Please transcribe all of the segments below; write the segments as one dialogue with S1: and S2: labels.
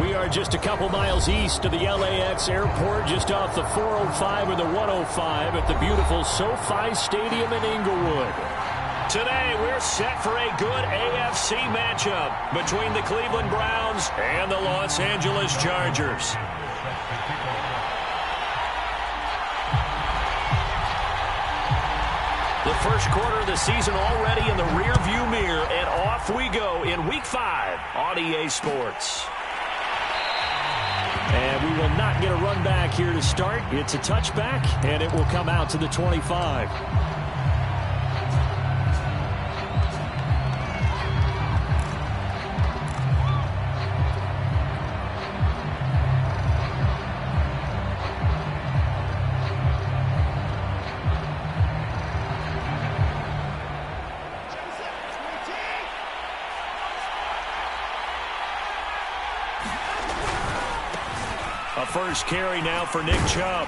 S1: We are just a couple miles east of the LAX airport, just off the 405 or the 105 at the beautiful SoFi Stadium in Inglewood. Today, we're set for a good AFC matchup between the Cleveland Browns and the Los Angeles Chargers. The first quarter of the season already in the rearview mirror, and off we go in Week 5 on EA Sports. And we will not get a run back here to start. It's a touchback, and it will come out to the 25. First carry now for Nick Chubb.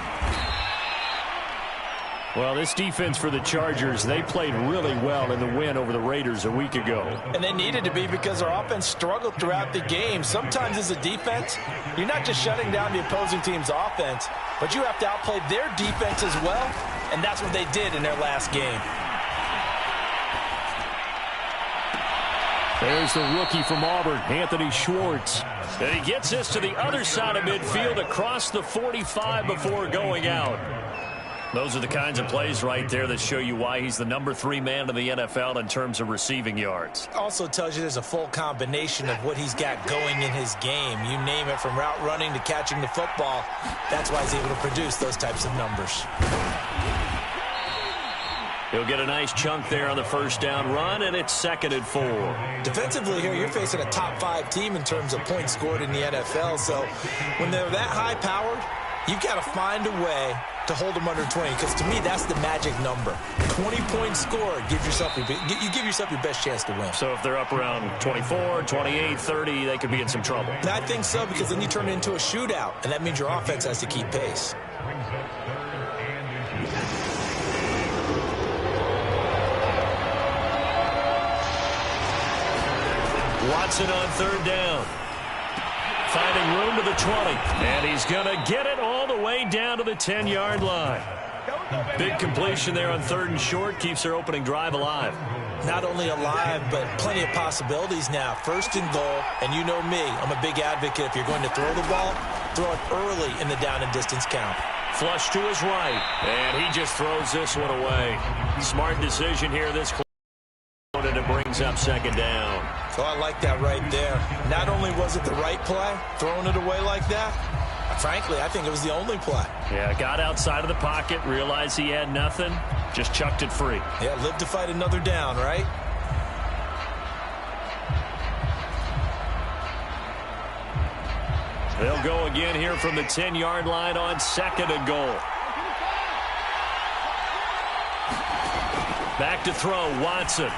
S1: Well, this defense for the Chargers, they played really well in the win over the Raiders a week ago.
S2: And they needed to be because their offense struggled throughout the game. Sometimes as a defense, you're not just shutting down the opposing team's offense, but you have to outplay their defense as well, and that's what they did in their last game.
S1: There's the rookie from Auburn, Anthony Schwartz. And he gets this to the other side of midfield across the 45 before going out. Those are the kinds of plays right there that show you why he's the number 3 man in the NFL in terms of receiving yards.
S2: Also tells you there's a full combination of what he's got going in his game. You name it, from route running to catching the football. That's why he's able to produce those types of numbers.
S1: He'll get a nice chunk there on the first down run, and it's 2nd and 4.
S2: Defensively here, you're facing a top 5 team in terms of points scored in the NFL. So when they're that high-powered, you've got to find a way to hold them under 20, because to me, that's the magic number. 20 points scored, you give yourself your best chance to win.
S1: So if they're up around 24, 28, 30, they could be in some trouble.
S2: And I think so, because then you turn it into a shootout, and that means your offense has to keep pace.
S1: Watson on 3rd down. Finding room to the 20. And he's going to get it all the way down to the 10-yard line. Big completion there on 3rd and short. Keeps their opening drive alive.
S2: Not only alive, but plenty of possibilities now. 1st and goal, and you know me. I'm a big advocate. If you're going to throw the ball, throw it early in the down and distance count.
S1: Flush to his right. And he just throws this one away. Smart decision here. This and it brings up 2nd down.
S2: So I like that right there. Not only was it the right play, throwing it away like that, frankly, I think it was the only play.
S1: Yeah, got outside of the pocket, realized he had nothing, just chucked it free.
S2: Yeah, live to fight another down, right?
S1: They'll go again here from the 10-yard line on 2nd and goal. Back to throw, Watson.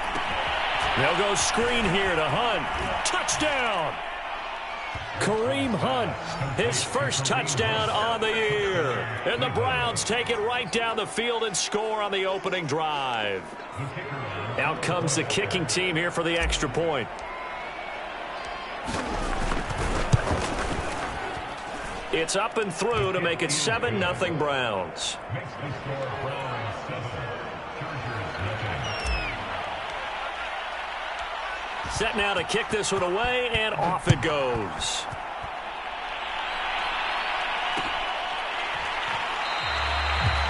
S1: They'll go screen here to Hunt. Touchdown! Kareem Hunt, his first touchdown on the year. And the Browns take it right down the field and score on the opening drive. Out comes the kicking team here for the extra point. It's up and through to make it 7-0 Browns. Set now to kick this one away, and off it goes.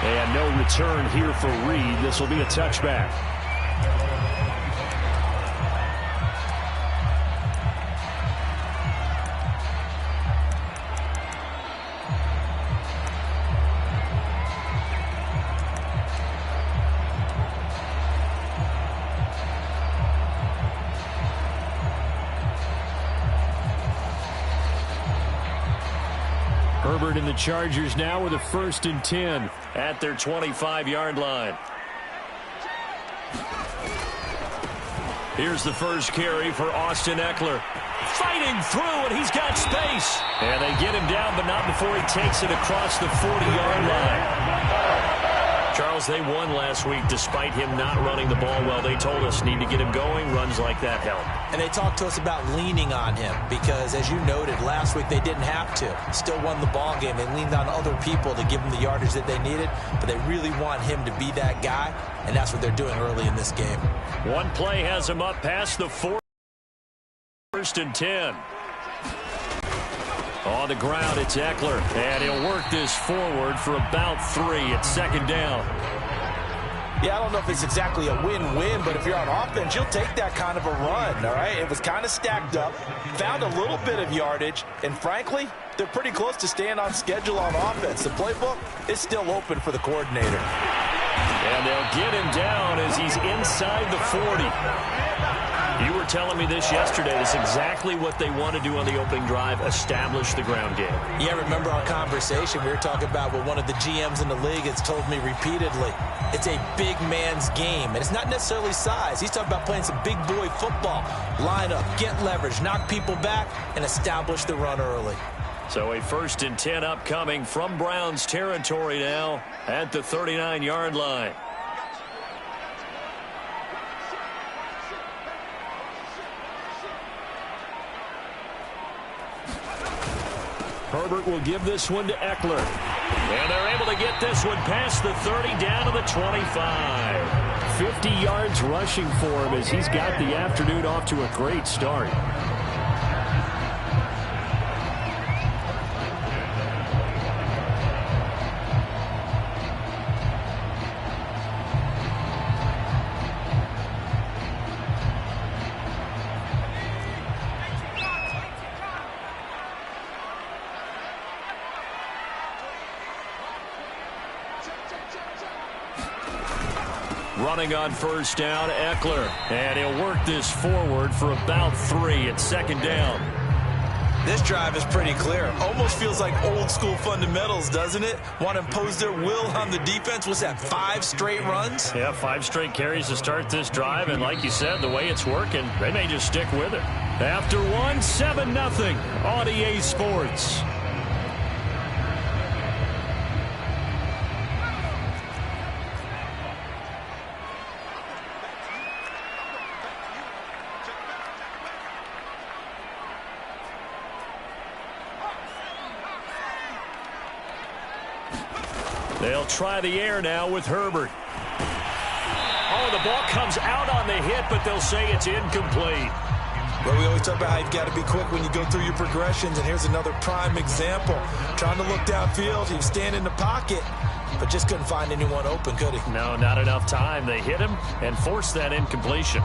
S1: And no return here for Reed. This will be a touchback. Herbert and the Chargers now with a 1st and 10 at their 25-yard line. Here's the first carry for Austin Eckler. Fighting through, and he's got space. And they get him down, but not before he takes it across the 40-yard line. Charles, they won last week despite him not running the ball well. They told us need to get him going. Runs like that help.
S2: And they talked to us about leaning on him because, as you noted, last week they didn't have to. Still won the ball game. They leaned on other people to give them the yardage that they needed, but they really want him to be that guy, and that's what they're doing early in this game.
S1: One play has him up past the 1st and 10. On the ground, it's Ekeler, and he'll work this forward for about 3. It's 2nd down.
S2: Yeah, I don't know if it's exactly a win-win, but if you're on offense, you'll take that kind of a run, all right? It was kind of stacked up, found a little bit of yardage, and frankly, they're pretty close to staying on schedule on offense. The playbook is still open for the coordinator.
S1: And they'll get him down as he's inside the 40. You were telling me this yesterday. That's exactly what they want to do on the opening drive, establish the ground game.
S2: Yeah, remember our conversation? We were talking about what one of the GMs in the league has told me repeatedly. It's a big man's game, and it's not necessarily size. He's talking about playing some big boy football. Line up, get leverage, knock people back, and establish the run early.
S1: So a 1st and 10 upcoming from Browns territory now at the 39-yard line. Herbert will give this one to Ekeler. And they're able to get this one past the 30 down to the 25. 50 yards rushing for him as he's got the afternoon off to a great start. Running on 1st down, Ekeler. And he'll work this forward for about 3. It's 2nd down.
S2: This drive is pretty clear. Almost feels like old school fundamentals, doesn't it? Want to impose their will on the defense. What's that, 5 straight runs?
S1: Yeah, 5 straight carries to start this drive. And like you said, the way it's working, they may just stick with it. After 1, 7-0 on EA Sports. They'll try the air now with Herbert. Oh, the ball comes out on the hit, but they'll say it's incomplete.
S2: Well, we always talk about how you've got to be quick when you go through your progressions, and here's another prime example. Trying to look downfield, he was standing in the pocket, but just couldn't find anyone open, could he?
S1: No, not enough time. They hit him and forced that incompletion.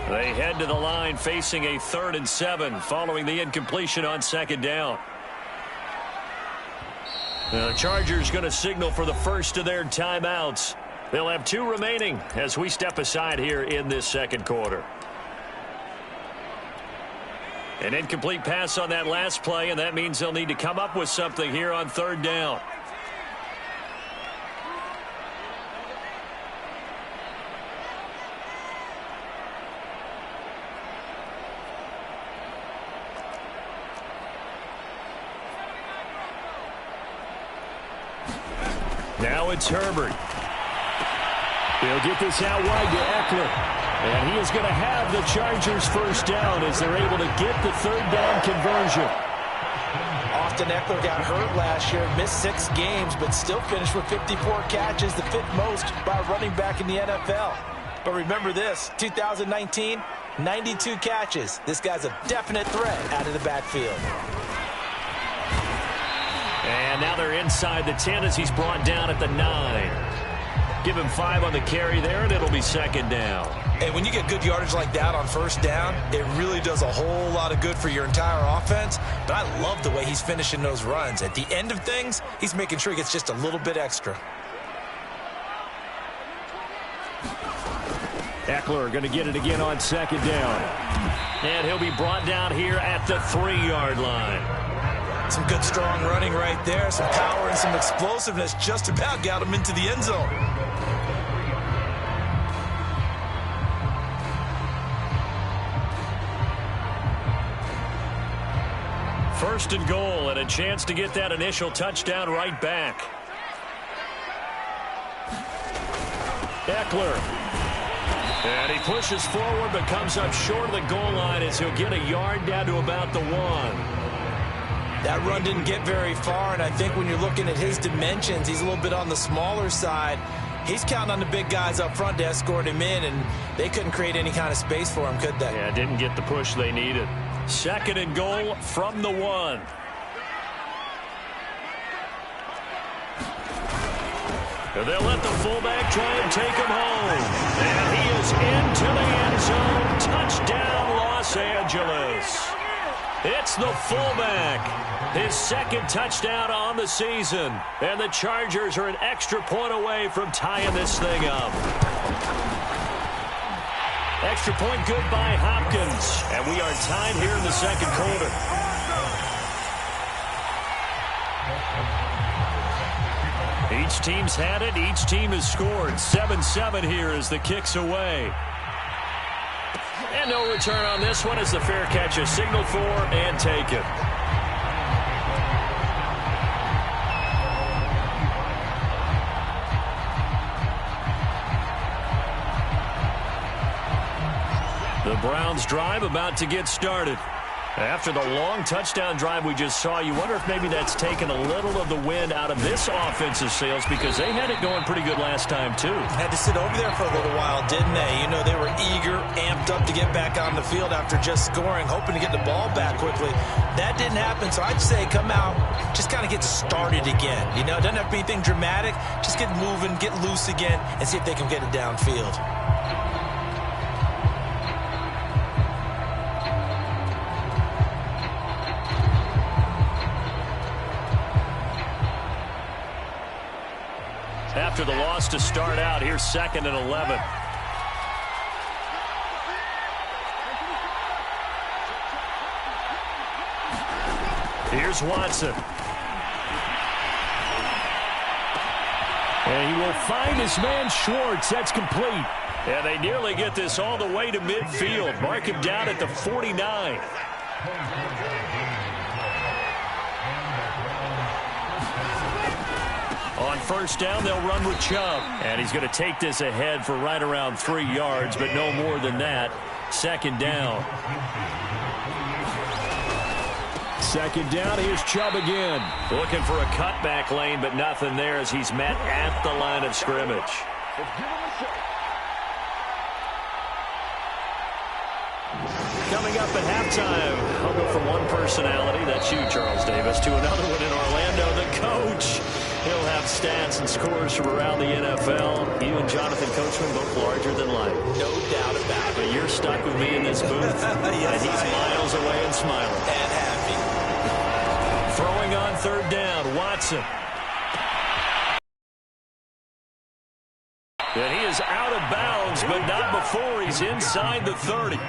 S1: They head to the line facing a 3rd and 7 following the incompletion on 2nd down. The Chargers going to signal for the first of their timeouts. They'll have 2 remaining as we step aside here in this 2nd quarter. An incomplete pass on that last play, and that means they'll need to come up with something here on 3rd down. Now it's Herbert. He'll get this out wide to Ekeler. And he is going to have the Chargers 1st down as they're able to get the 3rd down conversion.
S2: Austin Ekeler got hurt last year, missed 6 games, but still finished with 54 catches, the 5th most by a running back in the NFL. But remember this, 2019, 92 catches. This guy's a definite threat out of the backfield.
S1: And now they're inside the 10 as he's brought down at the 9. Give him 5 on the carry there, and it'll be 2nd down.
S2: And when you get good yardage like that on 1st down, it really does a whole lot of good for your entire offense. But I love the way he's finishing those runs. At the end of things, he's making sure he gets just a little bit extra.
S1: Ekeler going to get it again on 2nd down. And he'll be brought down here at the 3-yard line.
S2: Some good, strong running right there. Some power and some explosiveness just about got him into the end zone.
S1: First and goal, and a chance to get that initial touchdown right back. Eckler. And he pushes forward but comes up short of the goal line as he'll get a yard down to about the 1.
S2: That run didn't get very far, and I think when you're looking at his dimensions, he's a little bit on the smaller side. He's counting on the big guys up front to escort him in, and they couldn't create any kind of space for him, could they?
S1: Yeah, didn't get the push they needed. Second and goal from the 1. They'll let the fullback try and take him home. And he is into the end zone. Touchdown, Los Angeles. It's the fullback. His second touchdown on the season. And the Chargers are an extra point away from tying this thing up. Extra point good by Hopkins. And we are tied here in the second quarter. Each team's had it. Each team has scored. 7-7 here as the kick's away. And no return on this one as the fair catch is signaled for and taken. The Browns drive about to get started. After the long touchdown drive we just saw, you wonder if maybe that's taken a little of the wind out of this offensive sails because they had it going pretty good last time, too.
S2: Had to sit over there for a little while, didn't they? You know, they were eager, amped up to get back on the field after just scoring, hoping to get the ball back quickly. That didn't happen, so I'd say come out, just kind of get started again. You know, it doesn't have to be anything dramatic. Just get moving, get loose again, and see if they can get it downfield.
S1: After the loss to start out, here's 2nd and 11. Here's Watson. And he will find his man Schwartz. That's complete. And they nearly get this all the way to midfield. Mark him down at the 49. On first down, they'll run with Chubb. And he's going to take this ahead for right around 3 yards, but no more than that. Second down. Second down, here's Chubb again. Looking for a cutback lane, but nothing there as he's met at the line of scrimmage. Coming up at halftime, I'll go from one personality, that's you, Charles Davis, to another one in Orlando, the coach. He'll have stats and scores from around the NFL. You and Jonathan Coachman both larger than life.
S2: No doubt about it.
S1: But you're stuck with me in this booth,
S2: yes,
S1: and he's miles away and smiling.
S2: And happy.
S1: Throwing on third down, Watson. And he is out of bounds, but not before he's inside the 30.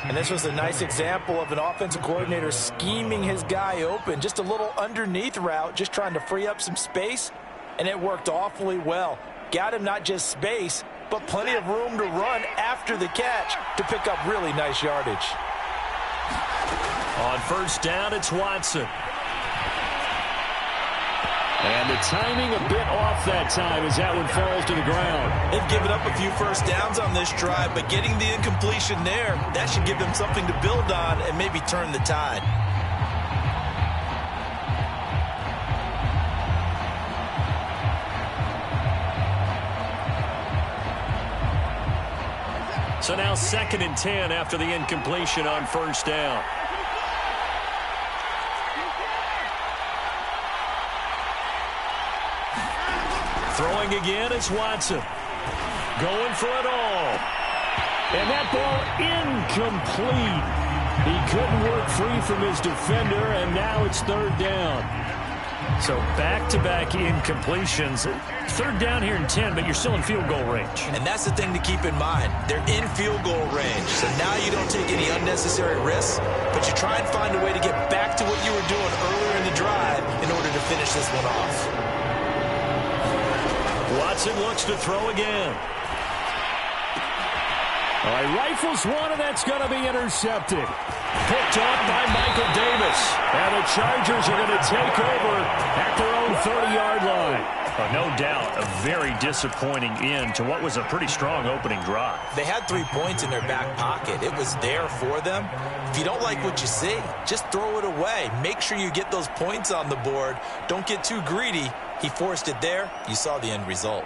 S2: And this was a nice example of an offensive coordinator scheming his guy open. Just a little underneath route, just trying to free up some space, and it worked awfully well. Got him not just space, but plenty of room to run after the catch to pick up really nice yardage.
S1: On first down, it's Watson. And the timing a bit off that time as that one falls to the ground.
S2: They've given up a few first downs on this drive, but getting the incompletion there, that should give them something to build on and maybe turn the tide.
S1: So now 2nd and 10 after the incompletion on first down. Throwing again, it's Watson. Going for it all. And that ball incomplete. He couldn't work free from his defender, and now it's third down. So back-to-back incompletions. Third down here in 10, but you're still in field goal range.
S2: And that's the thing to keep in mind. They're in field goal range. So now you don't take any unnecessary risks, but you try and find a way to get back to what you were doing earlier in the drive in order to finish this one off.
S1: Watson looks to throw again. All right, rifles one, and that's going to be intercepted. Picked off by Michael Davis. And the Chargers are going to take over at their own 30-yard line. No doubt, a very disappointing end to what was a pretty strong opening drive.
S2: They had 3 points in their back pocket. It was there for them. If you don't like what you see, just throw it away. Make sure you get those points on the board. Don't get too greedy. He forced it there. You saw the end result.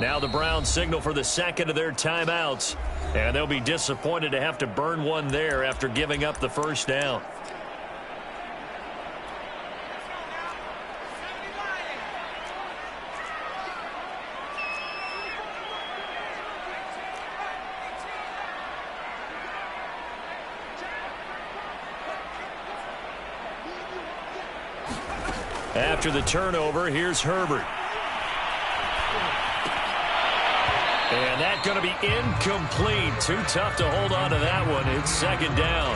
S1: Now the Browns signal for the second of their timeouts. And they'll be disappointed to have to burn one there after giving up the first down. After the turnover, here's Herbert. And that's going to be incomplete. Too tough to hold on to that one. It's second down.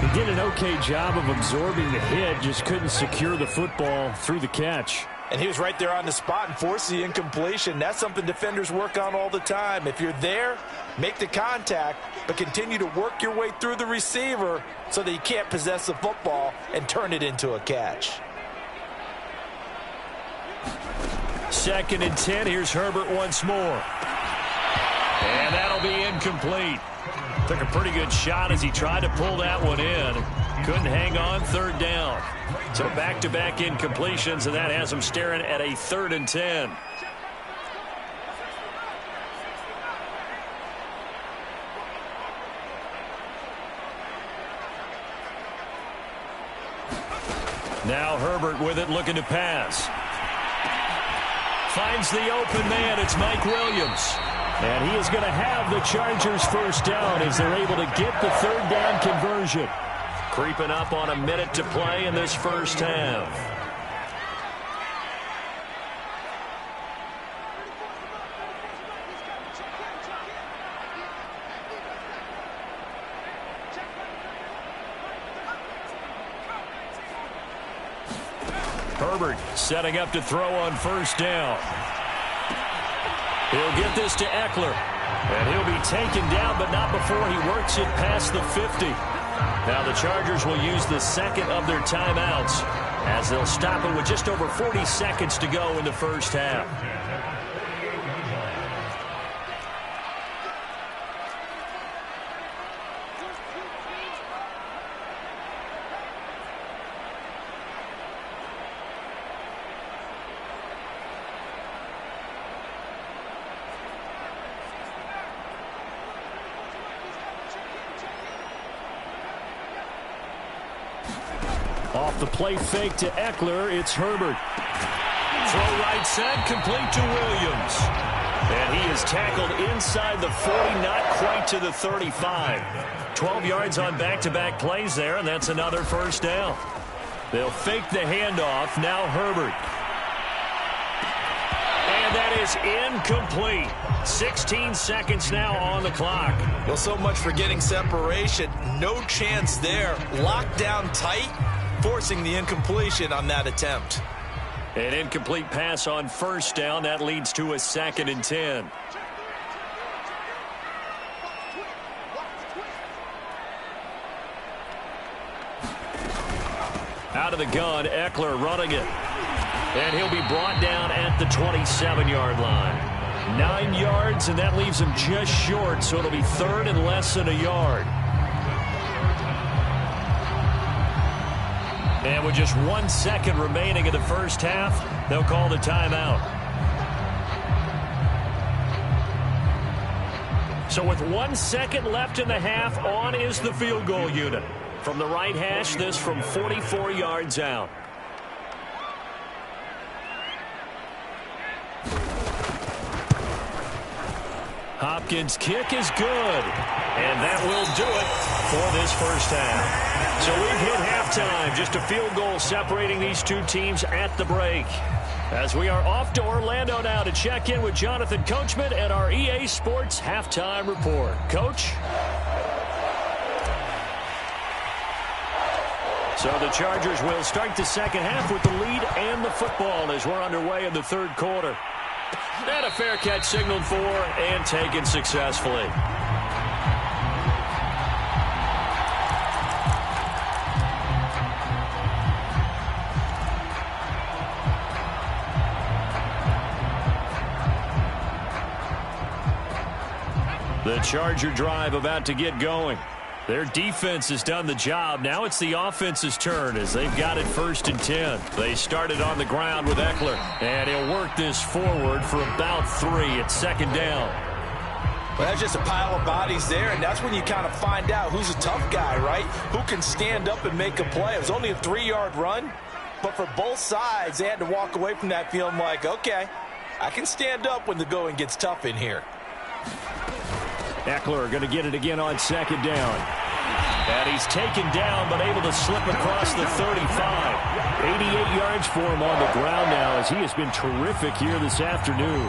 S3: He did an okay job of absorbing the hit, just couldn't secure the football through the catch.
S2: And he was right there on the spot and forced the incompletion. That's something defenders work on all the time. If you're there, make the contact, but continue to work your way through the receiver so that you can't possess the football and turn it into a catch.
S1: 2nd and 10. Here's Herbert once more. And that'll be incomplete. Took a pretty good shot as he tried to pull that one in. Couldn't hang on, 3rd down. So back-to-back incompletions, and that has him staring at a 3rd and 10. Now Herbert with it, looking to pass. Finds the open man. It's Mike Williams. And he is going to have the Chargers first down as they're able to get the 3rd down conversion. Creeping up on a minute to play in this first half. Herbert setting up to throw on first down. He'll get this to Eckler. And he'll be taken down, but not before he works it past the 50. Now the Chargers will use the second of their timeouts as they'll stop it with just over 40 seconds to go in the first half. Off the play fake to Eckler, it's Herbert. Throw right side, complete to Williams. And he is tackled inside the 40, not quite to the 35. 12 yards on back-to-back plays there, and that's another first down. They'll fake the handoff, now Herbert. And that is incomplete. 16 seconds now on the clock.
S2: Well, so much for getting separation. No chance there. Locked down tight, forcing the incompletion on that attempt.
S1: An incomplete pass on first down. That leads to a 2nd and 10. Out of the gun, Eckler running it. And he'll be brought down at the 27-yard line. 9 yards, and that leaves him just short, so it'll be 3rd and less than a yard. And with just 1 second remaining in the first half, they'll call the timeout. So with 1 second left in the half, on is the field goal unit. From the right hash, this from 44 yards out. Hopkins' kick is good. And that will do it for this first half. So we've hit halftime. Just a field goal separating these two teams at the break. As we are off to Orlando now to check in with Jonathan Coachman and our EA Sports Halftime Report. Coach? So the Chargers will start the second half with the lead and the football as we're underway in the third quarter. And a fair catch signaled for and taken successfully. The Charger drive about to get going. Their defense has done the job. Now it's the offense's turn as they've got it 1st and 10. They started on the ground with Eckler, and he'll work this forward for about 3 at 2nd down.
S2: Well, that's just a pile of bodies there, and that's when you kind of find out who's a tough guy, right? Who can stand up and make a play. It was only a 3-yard run, but for both sides, they had to walk away from that feeling like, okay, I can stand up when the going gets tough in here.
S3: Eckler going to get it again on 2nd down.
S1: And he's taken down but able to slip across the 35.
S3: 88 yards for him on the ground now as he has been terrific here this afternoon.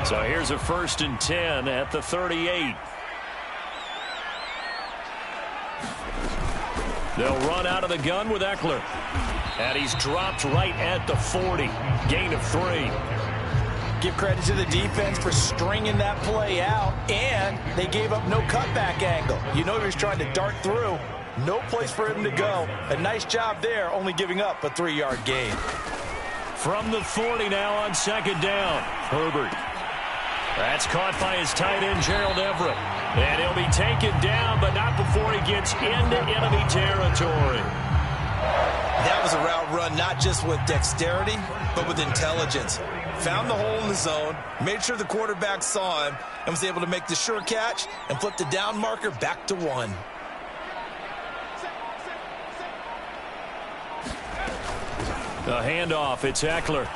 S1: So here's a 1st and 10 at the 38. They'll run out of the gun with Eckler. And he's dropped right at the 40. Gain of 3.
S2: Give credit to the defense for stringing that play out, and they gave up no cutback angle. You know he was trying to dart through. No place for him to go. A nice job there, only giving up a 3-yard gain.
S1: From the 40 now on 2nd down. Herbert. That's caught by his tight end, Gerald Everett. And he'll be taken down, but not before he gets into enemy territory.
S2: That was a route run not just with dexterity, but with intelligence. Found the hole in the zone, made sure the quarterback saw him, and was able to make the sure catch and flip the down marker back to 1.
S1: The handoff, it's Eckler.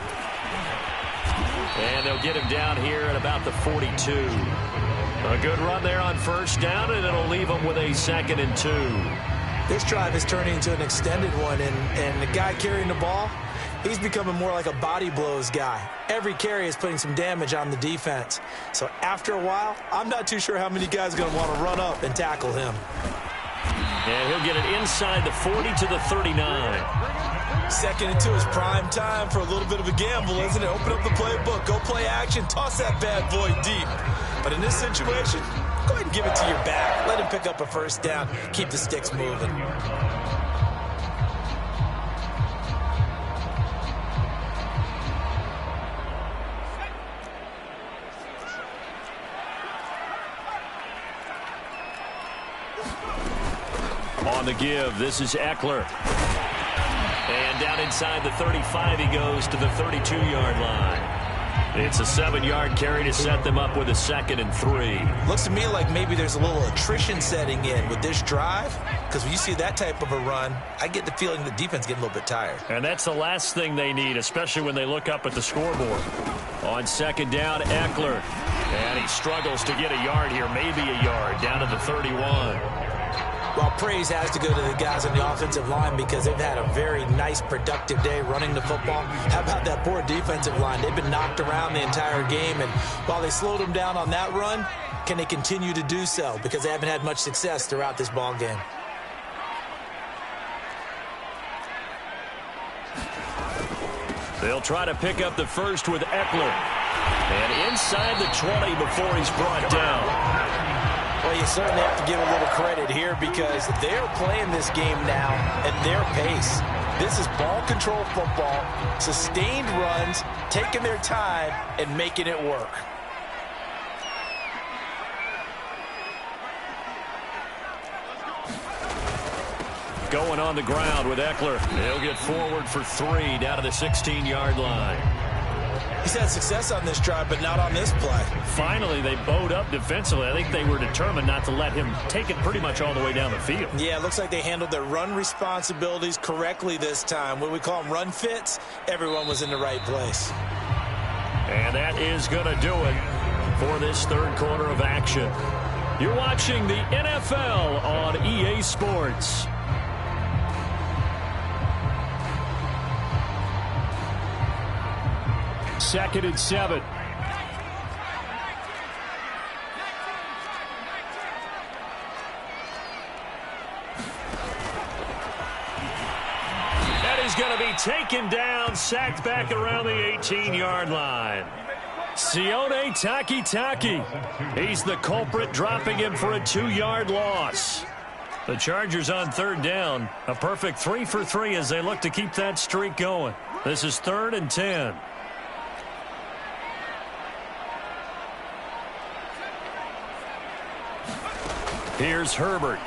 S1: And they'll get him down here at about the 42. A good run there on 1st down, and it'll leave him with a 2nd and 2.
S2: This drive is turning into an extended one, and the guy carrying the ball, he's becoming more like a body blows guy. Every carry is putting some damage on the defense. So after a while, I'm not too sure how many guys are going to want to run up and tackle him.
S1: And he'll get it inside the 40 to the 39.
S2: 2nd and 2 is prime time for a little bit of a gamble, isn't it? Open up the playbook, go play action, toss that bad boy deep. But in this situation, go ahead and give it to your back. Let him pick up a 1st down, keep the sticks moving.
S1: On the give, this is Eckler. And down inside the 35, he goes to the 32-yard line. It's a 7-yard carry to set them up with a 2nd and 3.
S2: Looks to me like maybe there's a little attrition setting in with this drive, because when you see that type of a run, I get the feeling the defense getting a little bit tired.
S1: And that's the last thing they need, especially when they look up at the scoreboard. On 2nd down, Eckler. And he struggles to get a yard here, maybe a yard, down to the 31.
S2: Well, praise has to go to the guys on the offensive line because they've had a very nice, productive day running the football. How about that poor defensive line? They've been knocked around the entire game, and while they slowed them down on that run, can they continue to do so? Because they haven't had much success throughout this ball game.
S1: They'll try to pick up the first with Eckler. And inside the 20 before he's brought down.
S2: Well, you certainly have to give a little credit here because they're playing this game now at their pace. This is ball control football, sustained runs, taking their time, and making it work.
S1: Going on the ground with Eckler. He'll get forward for 3 down to the 16-yard line.
S2: He's had success on this drive, but not on this play.
S1: Finally, they bowed up defensively. I think they were determined not to let him take it pretty much all the way down the field.
S2: Yeah, it looks like they handled their run responsibilities correctly this time. When we call them run fits, everyone was in the right place.
S1: And that is going to do it for this third quarter of action. You're watching the NFL on EA Sports.
S3: Second and 7.
S1: And he's going to be taken down, sacked back around the 18-yard line. Sione Takitaki. He's the culprit, dropping him for a 2-yard loss. The Chargers on third down. A perfect 3 for 3 as they look to keep that streak going. This is 3rd and 10. Here's Herbert.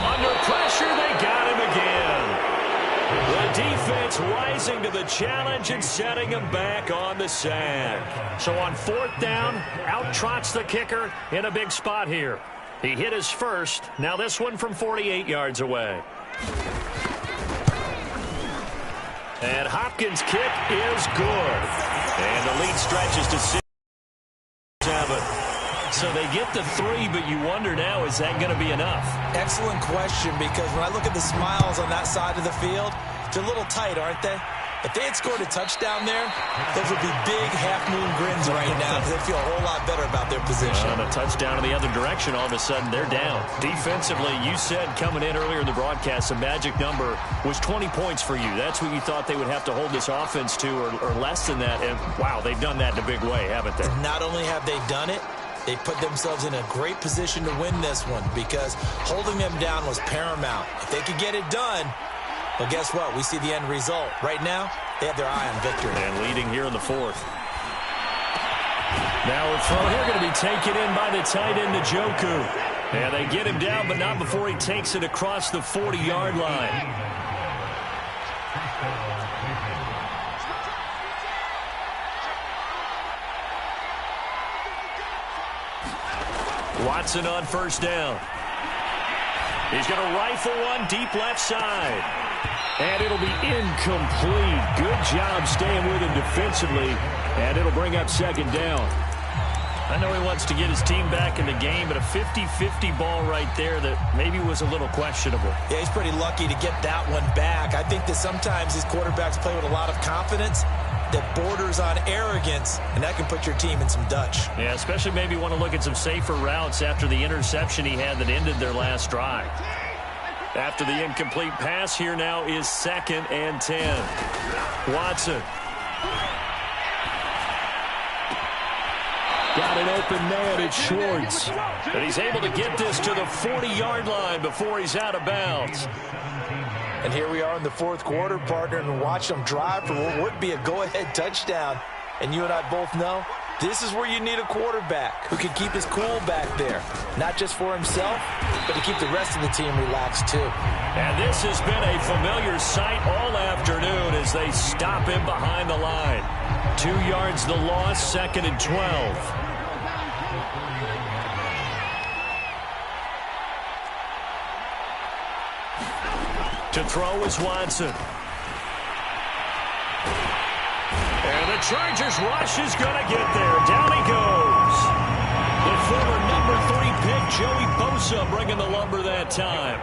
S1: Under pressure, they got him again. The defense rising to the challenge and setting him back on the sack. So on 4th down, out trots the kicker in a big spot here. He hit his first. Now this one from 48 yards away. And Hopkins' kick is good. And the lead stretches to 6-7. So they get the 3, but you wonder now, is that going to be enough?
S2: Excellent question, because when I look at the smiles on that side of the field, they're a little tight, aren't they? If they had scored a touchdown there, those would be big half-moon grins right now because they feel a whole lot better about their position.
S1: On a touchdown in the other direction, all of a sudden they're down. Defensively, you said coming in earlier in the broadcast, the magic number was 20 points for you. That's what you thought they would have to hold this offense to, or less than that. And, wow, they've done that in a big way, haven't they?
S2: Not only have they done it, they put themselves in a great position to win this one because holding them down was paramount. If they could get it done, well, guess what? We see the end result. Right now, they have their eye on victory.
S1: And leading here in the 4th. Now a throw here going to be taken in by the tight end, Njoku. And they get him down, but not before he takes it across the 40-yard line. Watson on 1st down. He's going to rifle one deep left side.
S3: And it'll be incomplete. Good job staying with him defensively. And it'll bring up 2nd down.
S1: I know he wants to get his team back in the game, but a 50-50 ball right there that maybe was a little questionable.
S2: Yeah, he's pretty lucky to get that one back. I think that sometimes these quarterbacks play with a lot of confidence that borders on arrogance, and that can put your team in some Dutch.
S1: Yeah, especially maybe want to look at some safer routes after the interception he had that ended their last drive. After the incomplete pass, here now is 2nd and 10. Watson.
S3: Got an open man at Schwartz.
S1: And he's able to get this to the 40-yard line before he's out of bounds.
S2: And here we are in the 4th quarter, partner, and watch them drive for what would be a go-ahead touchdown. And you and I both know this is where you need a quarterback who can keep his cool back there. Not just for himself, but to keep the rest of the team relaxed too.
S1: And this has been a familiar sight all afternoon as they stop him behind the line. 2 yards the loss, 2nd and 12. To throw is Watson. And the Chargers rush is going to get there. Down he goes. The former number 3 pick, Joey Bosa, bringing the lumber that time.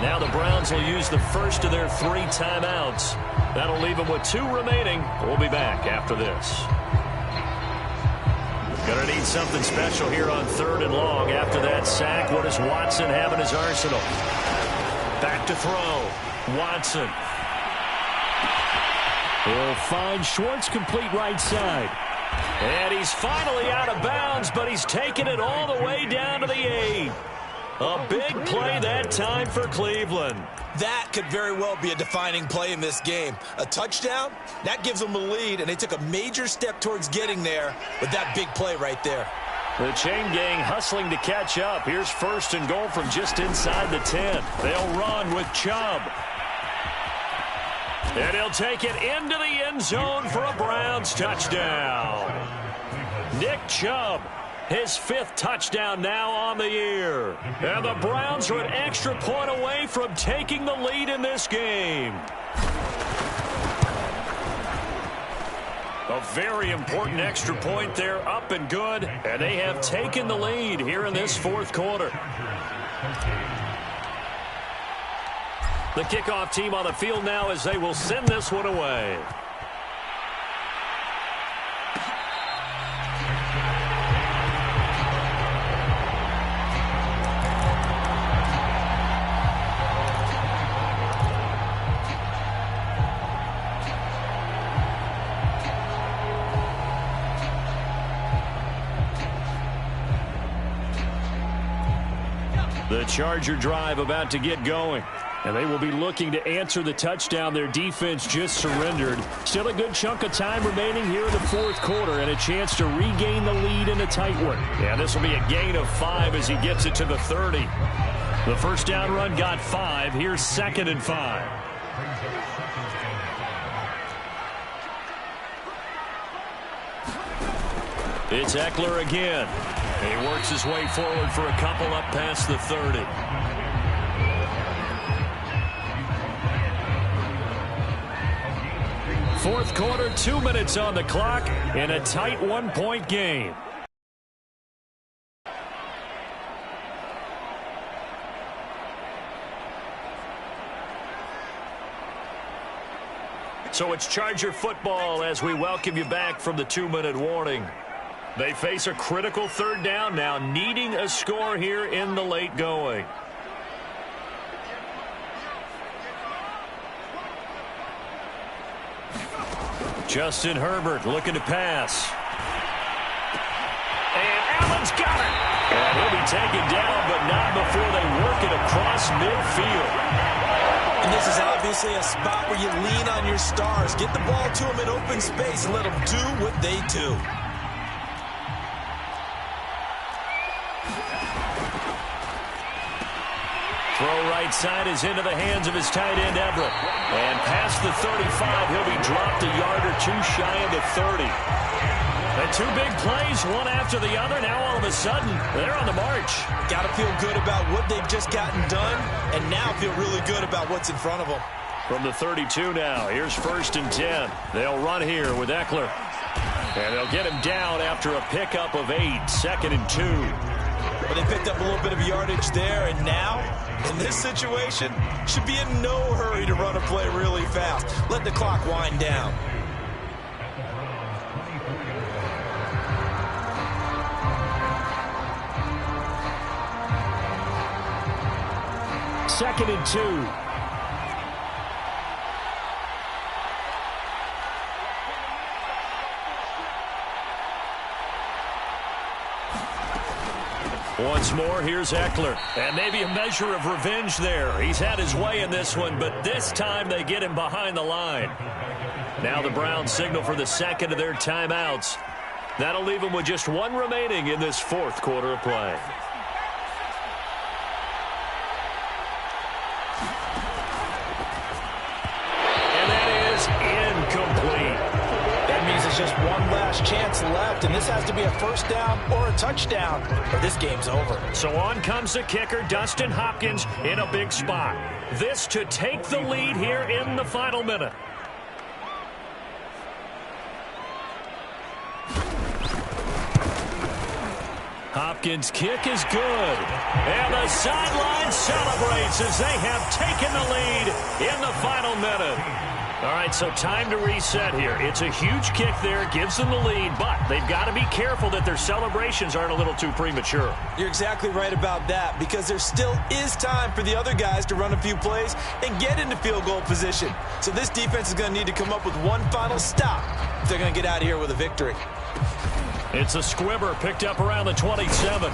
S1: Now the Browns will use the first of their 3 timeouts. That'll leave them with 2 remaining. We'll be back after this. Going to need something special here on 3rd and long. After that sack, what does Watson have in his arsenal? Back to throw. Watson.
S3: He'll find Schwartz complete right side.
S1: And he's finally out of bounds, but he's taken it all the way down to the 8. A big play that time for Cleveland.
S2: That could very well be a defining play in this game. A touchdown, that gives them a lead, and they took a major step towards getting there with that big play right there.
S1: The chain gang hustling to catch up. Here's 1st and goal from just inside the 10. They'll run with Chubb. And he'll take it into the end zone for a Browns touchdown. Nick Chubb, his 5th touchdown now on the year. And the Browns are an extra point away from taking the lead in this game. A very important extra point there, up and good, and they have taken the lead here in this fourth quarter. The kickoff team on the field now as they will send this one away. The Charger drive about to get going. And they will be looking to answer the touchdown their defense just surrendered. Still a good chunk of time remaining here in the fourth quarter and a chance to regain the lead in a tight one. Yeah, this will be a gain of 5 as he gets it to the 30. The first down run got 5. Here's 2nd and 5. It's Ekeler again. He works his way forward for a couple up past the 30. Fourth quarter, 2 minutes on the clock in a tight one-point game. So it's Charger football as we welcome you back from the 2-minute warning. They face a critical third down now, needing a score here in the late going. Justin Herbert looking to pass. And Allen's got it. And he'll be taken down, but not before they work it across midfield.
S2: And this is obviously a spot where you lean on your stars. Get the ball to them in open space and let them do what they do.
S1: Throw right side is into the hands of his tight end, Everett. And past the 35, he'll be dropped a yard or two shy of the 30. And 2 big plays, one after the other. Now all of a sudden, they're on the march.
S2: Got to feel good about what they've just gotten done, and now feel really good about what's in front of them.
S1: From the 32 now, here's 1st and 10. They'll run here with Ekeler. And they'll get him down after a pickup of 8, 2nd and 2.
S2: But they picked up a little bit of yardage there, and now, in this situation, should be in no hurry to run a play really fast. Let the clock wind down.
S3: Second and 2.
S1: Once more, here's Ekeler. And maybe a measure of revenge there. He's had his way in this one, but this time they get him behind the line. Now the Browns signal for the second of their timeouts. That'll leave them with just 1 remaining in this fourth quarter of play. And that is incomplete.
S2: That means it's just one last chance left, and this has to be a first down or a touchdown, or this game's over.
S1: So on comes the kicker, Dustin Hopkins, in a big spot. This to take the lead here in the final minute. Hopkins' kick is good. And the sideline celebrates as they have taken the lead in the final minute. All right, so time to reset here. It's a huge kick there, gives them the lead, but they've got to be careful that their celebrations aren't a little too premature.
S2: You're exactly right about that, because there still is time for the other guys to run a few plays and get into field goal position. So this defense is going to need to come up with one final stop if they're going to get out of here with a victory.
S1: It's a squibber picked up around the 27.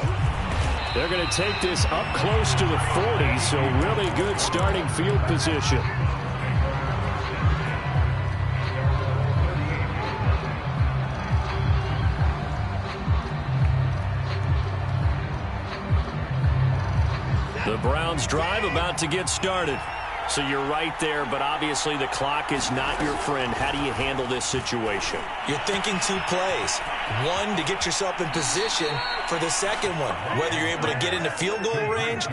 S3: They're going to take this up close to the 40, so really good starting field position.
S1: The Browns drive about to get started. So you're right there, but obviously the clock is not your friend. How do you handle this situation?
S2: You're thinking 2 plays. One, to get yourself in position for the second one, whether you're able to get into field goal range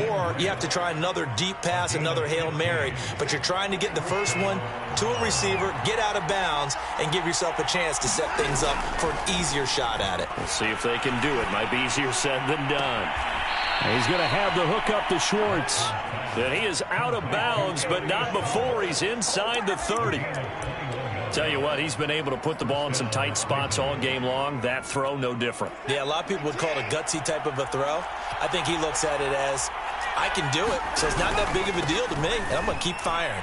S2: or you have to try another deep pass, another Hail Mary, but you're trying to get the first one to a receiver, get out of bounds, and give yourself a chance to set things up for an easier shot at it.
S3: We'll see if they can do it. Might be easier said than done. He's going to have the hook up to Schwartz. And he is out of bounds, but not before he's inside the 30. Tell you what, he's been able to put the ball in some tight spots all game long. That throw, no different.
S2: Yeah, a lot of people would call it a gutsy type of a throw. I think he looks at it as, I can do it, so it's not that big of a deal to me, and I'm going to keep firing.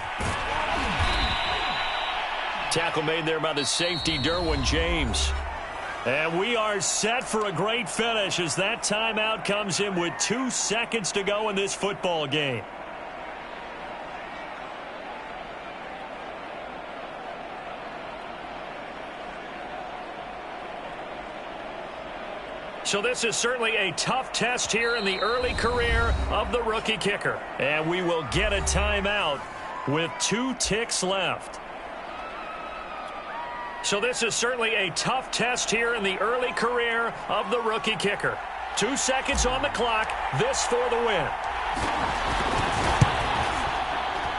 S3: Tackle made there by the safety, Derwin James. And we are set for a great finish as that timeout comes in with 2 seconds to go in this football game. So this is certainly a tough test here in the early career of the rookie kicker. And we will get a timeout with 2 ticks left. So this is certainly a tough test here in the early career of the rookie kicker. 2 seconds on the clock. This for the win.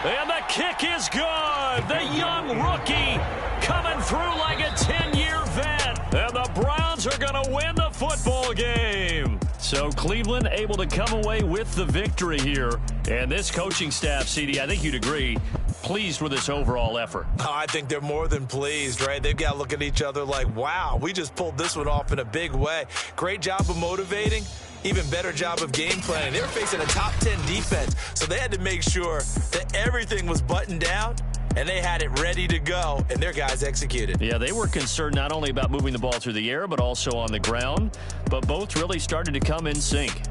S3: And the kick is good. The young rookie coming through like a 10-year vet. And the Browns are going to win the football game. So Cleveland able to come away with the victory here. And this coaching staff, CD, I think you'd agree, pleased with this overall effort.
S2: Oh, I think they're more than pleased, right? They've got to look at each other like, wow, we just pulled this one off in a big way. Great job of motivating. Even better job of game planning. They were facing a top 10 defense, so they had to make sure that everything was buttoned down and they had it ready to go, and their guys executed.
S3: Yeah, they were concerned not only about moving the ball through the air, but also on the ground, but both really started to come in sync.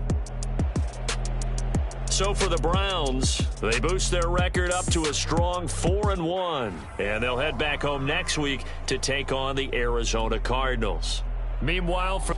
S3: So for the Browns, they boost their record up to a strong 4-1, and they'll head back home next week to take on the Arizona Cardinals. Meanwhile, for